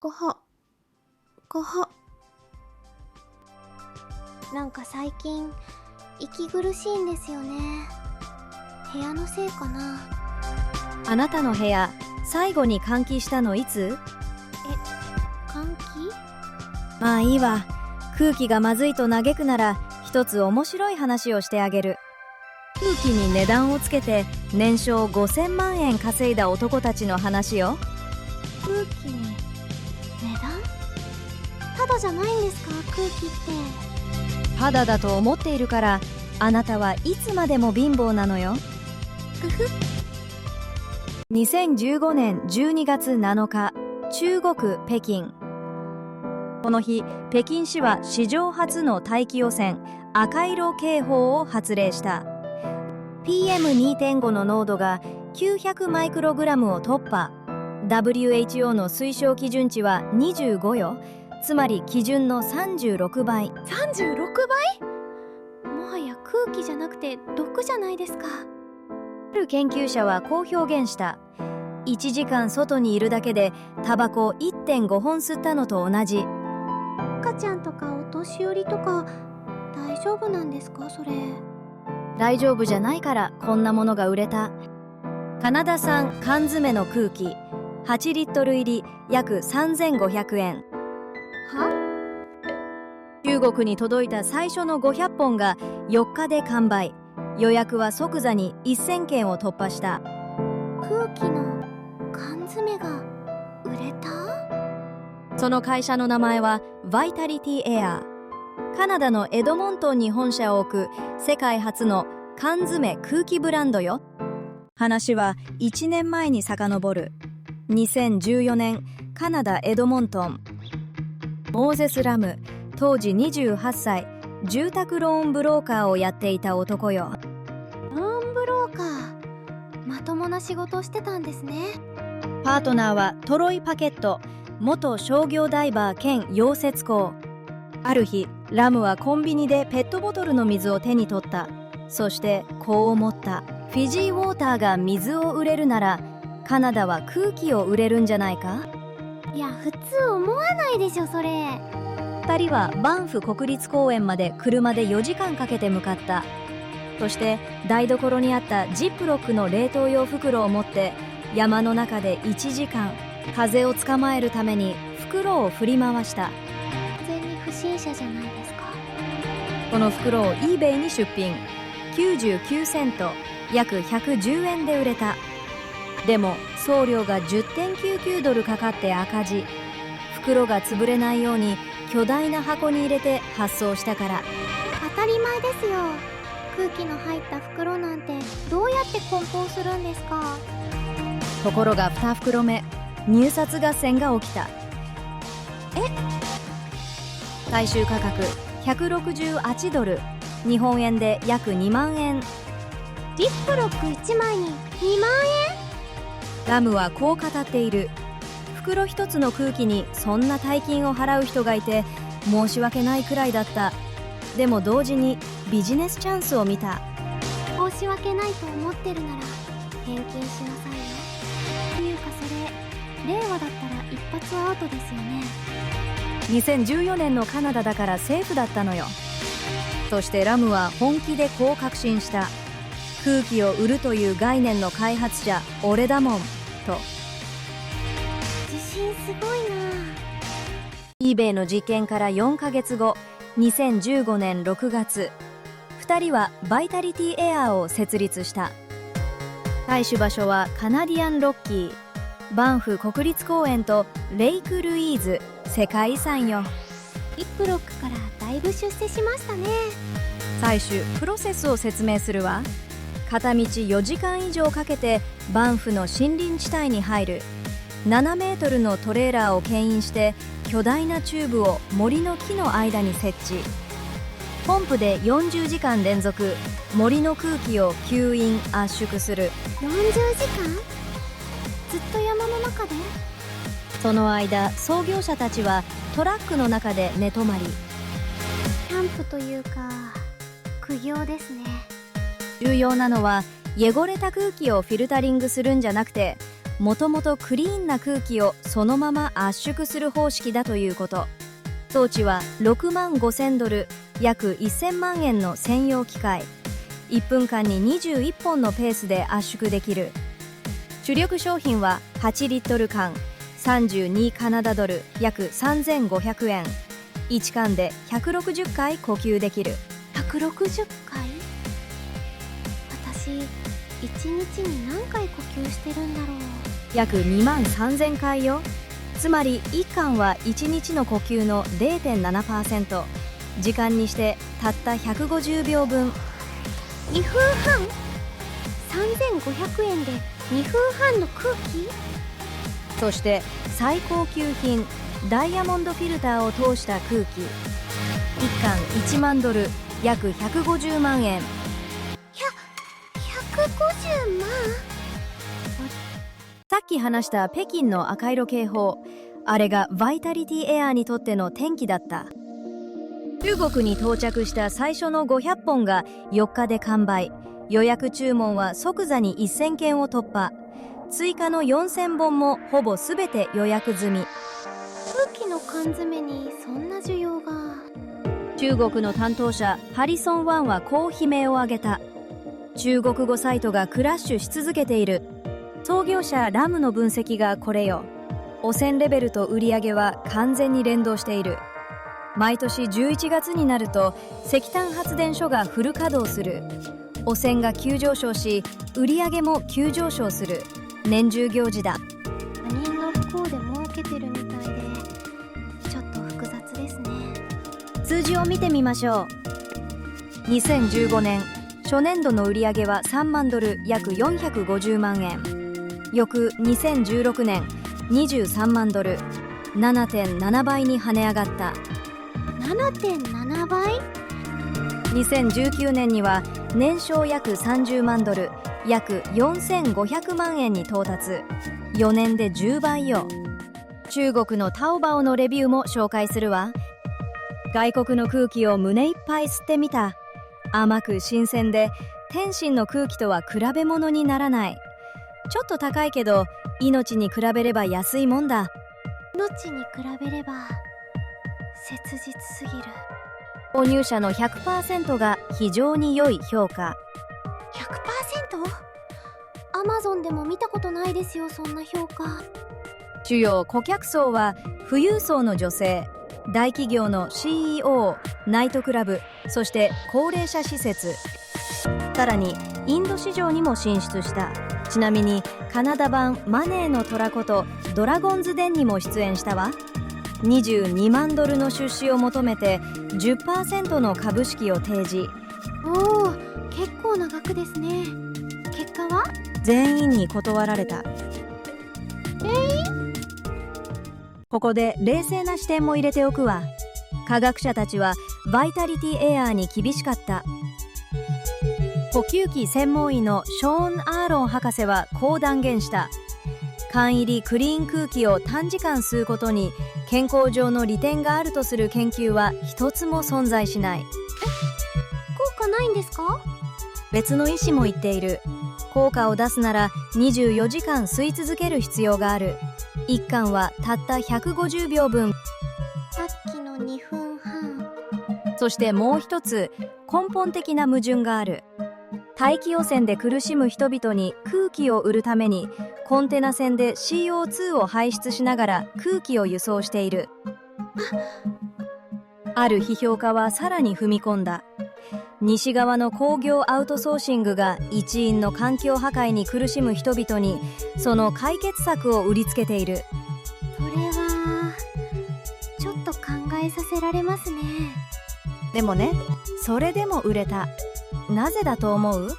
ごは、ごは。なんか最近息苦しいんですよね。部屋のせいかな。あなたの部屋、最後に換気したのいつ？換気？まあいいわ。空気がまずいと嘆くなら一つ面白い話をしてあげる。空気に値段をつけて年商5000万円稼いだ男たちの話よ。空気に値段？ただじゃないんですか、空気って。ただだと思っているからあなたはいつまでも貧乏なのよ。ふふ。2015年12月7日、中国北京。この日、北京市は史上初の大気汚染赤色警報を発令した。 PM2.5 の濃度が900マイクログラムを突破。 WHO の推奨基準値は25よ。つまり基準の36倍。36倍？もはや空気じゃなくて毒じゃないですか。ある研究者はこう表現した。1時間外にいるだけでタバコ 1.5 本吸ったのと同じ。赤ちゃんとかお年寄りとか大丈夫なんですか、それ。大丈夫じゃないからこんなものが売れた。カナダ産缶詰の空気8リットル入り約3500円。は？中国に届いた最初の500本が4日で完売。予約は即座に1000件を突破した。空気の缶詰が売れた？その会社の名前はバイタリティエア。カナダのエドモントンに本社を置く世界初の缶詰空気ブランドよ。話は1年前に遡る。2014年、カナダエドモントン。モーゼス・ラム、当時28歳、住宅ローンブローカーをやっていた男よ。ローンブローカー、まともな仕事をしてたんですね。パートナーはトロイ・パケット、元商業ダイバー兼溶接工。ある日、ラムはコンビニでペットボトルの水を手に取った。そしてこう思った。フィジーウォーターが水を売れるならカナダは空気を売れるんじゃないか。いや、普通思わないでしょ、それ。2人はバンフ国立公園まで車で4時間かけて向かった。そして台所にあったジップロックの冷凍用袋を持って山の中で1時間風を捕まえるために袋を振り回した。完全に不審者じゃないですか。この袋を eBay に出品。99セント、約110円で売れた。でも送料が 10.99 ドルかかって赤字。袋が潰れないように巨大な箱に入れて発送したから。当たり前ですよ。空気の入った袋なんてどうやって梱包するんですか。ところが2袋目、入札合戦が起きた。最終価格168ドル、日本円で約2万円。ジップロック1枚に2万ラムはこう語っている。袋一つの空気にそんな大金を払う人がいて申し訳ないくらいだった。でも同時にビジネスチャンスを見た。円？申し訳ないと思ってるなら返金しなさいよ。っていうかそれ、令和だったら一発アウトですよね。2014年のカナダだからセーフだったのよ。そしてラムは本気でこう確信した。空気を売るという概念の開発者、俺だもんと。自信すごいな。eBay の実験から4ヶ月後、2015年6月、2人はバイタリティエアーを設立した。採取場所はカナディアンロッキー、バンフ国立公園とレイクルイーズ、世界遺産よ。ジップロックからだいぶ出世しましたね。採取プロセスを説明するわ。片道4時間以上かけてバンフの森林地帯に入る。7メートルのトレーラーを牽引して巨大なチューブを森の木の間に設置。ポンプで40時間連続森の空気を吸引圧縮する。40時間？ずっと山の中で？その間、創業者たちはトラックの中で寝泊まり。キャンプというか苦行ですね。重要なのは汚れた空気をフィルタリングするんじゃなくて、もともとクリーンな空気をそのまま圧縮する方式だということ。装置は6万5000ドル、約1000万円の専用機械。1分間に21本のペースで圧縮できる。主力商品は8リットル缶、32カナダドル、約3500円。1缶で160回呼吸できる。160回？私、1日に何回呼吸してるんだろう。約2万3000回よ。つまり1缶は1日の呼吸の 0.7%。時間にしてたった150秒分。2分半？3500円で2分半の空気？そして最高級品ダイヤモンドフィルターを通した空気。1缶1万ドル、約150万円。150万？さっき話した北京の赤色警報、あれがバイタリティエアーにとっての転機だった。中国に到着した最初の500本が4日で完売。予約注文は即座に1000件を突破。追加の4000本もほぼ全て予約済み。空気の缶詰にそんな需要が。中国の担当者ハリソン・ワンはこう悲鳴を上げた。中国語サイトがクラッシュし続けている。創業者ラムの分析がこれよ。汚染レベルと売り上げは完全に連動している。毎年11月になると石炭発電所がフル稼働する。汚染が急上昇し、売り上げも急上昇する。年中行事だ。他人の不幸で儲けてるみたいで、ちょっと複雑ですね。数字を見てみましょう。2015年、初年度の売り上げは3万ドル、約450万円。翌2016年、23万ドル、7.7 倍に跳ね上がった。7.7 倍？ 2019年には年商約30万ドル、約4500万円に到達。4年で10倍よ。中国のタオバオのレビューも紹介するわ。外国の空気を胸いっぱい吸ってみた。甘く新鮮で、天津の空気とは比べ物にならない。ちょっと高いけど、命に比べれば安いもんだ。命に比べれば切実すぎる。購入者の 100% が非常に良い評価。 100%？ アマゾンでも見たことないですよ、そんな評価。主要顧客層は富裕層の女性、大企業の CEO、ナイトクラブ、そして高齢者施設。さらにインド市場にも進出した。ちなみにカナダ版マネーの虎ことドラゴンズデンにも出演したわ。22万ドルの出資を求めて 10% の株式を提示。おお、結構な額ですね。結果は？全員に断られた。ここで冷静な視点も入れておくわ。科学者たちはバイタリティエアーに厳しかった。呼吸器専門医のショーン・アーロン博士はこう断言した。缶入りクリーン空気を短時間吸うことに健康上の利点があるとする研究は一つも存在しない。効果ないんですか？別の医師も言っている。効果を出すなら24時間吸い続ける必要がある。1缶はたった150秒分。さっきの2分半。そしてもう一つ根本的な矛盾がある。大気汚染で苦しむ人々に空気を売るためにコンテナ船で CO2 を排出しながら空気を輸送している。ある批評家はさらに踏み込んだ。西側の工業アウトソーシングが一因の環境破壊に苦しむ人々にその解決策を売りつけている。それはちょっと考えさせられますね。でもね、それでも売れた。なぜだと思う？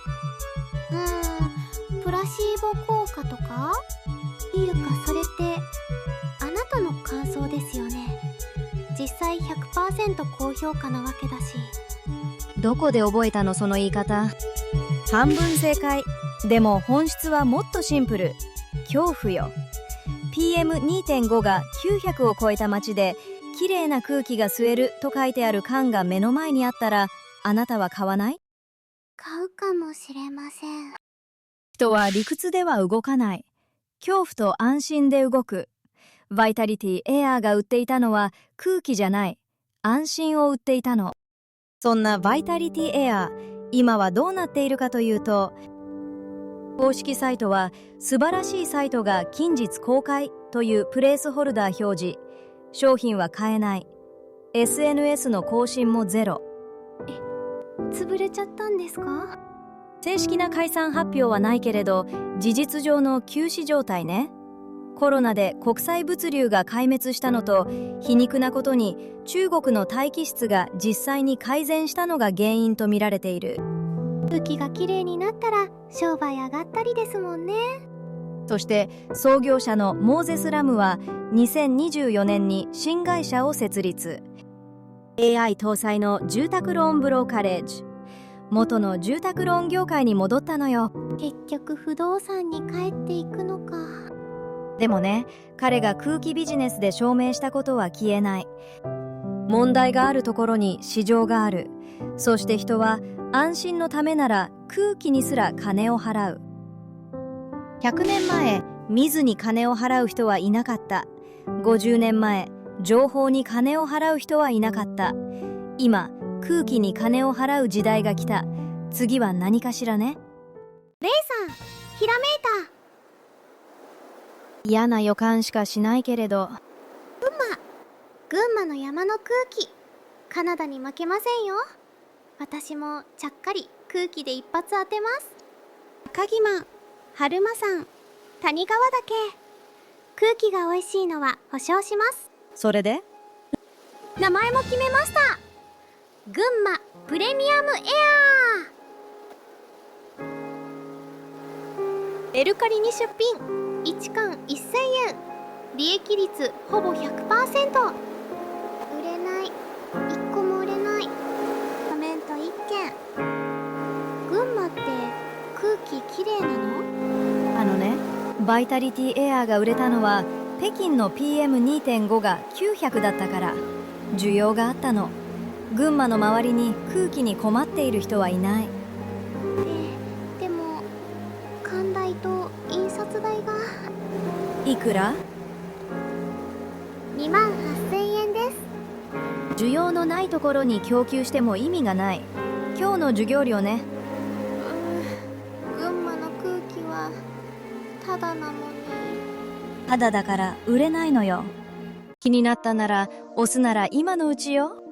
プラシーボ効果とか？いうかそれってあなたの感想ですよね。実際 100% 高評価なわけだし。どこで覚えたのその言い方。半分正解。でも本質はもっとシンプル。恐怖よ。 PM2.5 が900を超えた街できれいな空気が吸えると書いてある缶が目の前にあったらあなたは買わない？買うかもしれません。人は理屈では動かない。恐怖と安心で動く。バイタリティエアーが売っていたのは空気じゃない、安心を売っていたの。そんなバイタリティエアー、今はどうなっているかというと、公式サイトは素晴らしいサイトが近日公開というプレースホルダー表示。商品は買えない。SNS の更新もゼロ。潰れちゃったんですか？正式な解散発表はないけれど、事実上の休止状態ね。コロナで国際物流が壊滅したのと、皮肉なことに中国の大気質が実際に改善したのが原因と見られている。空気がきれいになったら商売上がったりですもんね。そして創業者のモーゼス・ラムは2024年に新会社を設立。AI 搭載の住宅ローンブローカレッジ。元の住宅ローン業界に戻ったのよ。結局不動産に帰っていくのか。でもね、彼が空気ビジネスで証明したことは消えない。問題があるところに市場がある。そして人は安心のためなら空気にすら金を払う。100年前、水に金を払う人はいなかった。50年前、情報に金を払う人はいなかった。今、空気に金を払う時代が来た。次は何かしらね。レイさん、ひらめいた。嫌な予感しかしないけれど。群馬の山の空気、カナダに負けませんよ。私もちゃっかり空気で一発当てます。赤城マン、春間山、谷川岳。空気が美味しいのは保証します。それで？名前も決めました。群馬プレミアムエアー。メルカリに出品。1缶1000円。利益率ほぼ 100%。売れない。1個も売れない。コメント1件。群馬って空気きれいなの？バイタリティエアーが売れたのは北京の PM2.5 が900だったから。需要があったの。群馬の周りに空気に困っている人はいない。でも寛大と印刷代が。いくら？28,000円です。需要のないところに供給しても意味がない。今日の授業料ね。群馬の空気はただなのに。ただだから売れないのよ。気になったなら押すなら今のうちよ。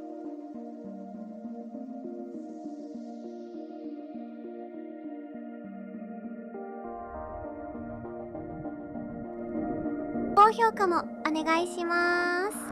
高評価もお願いします。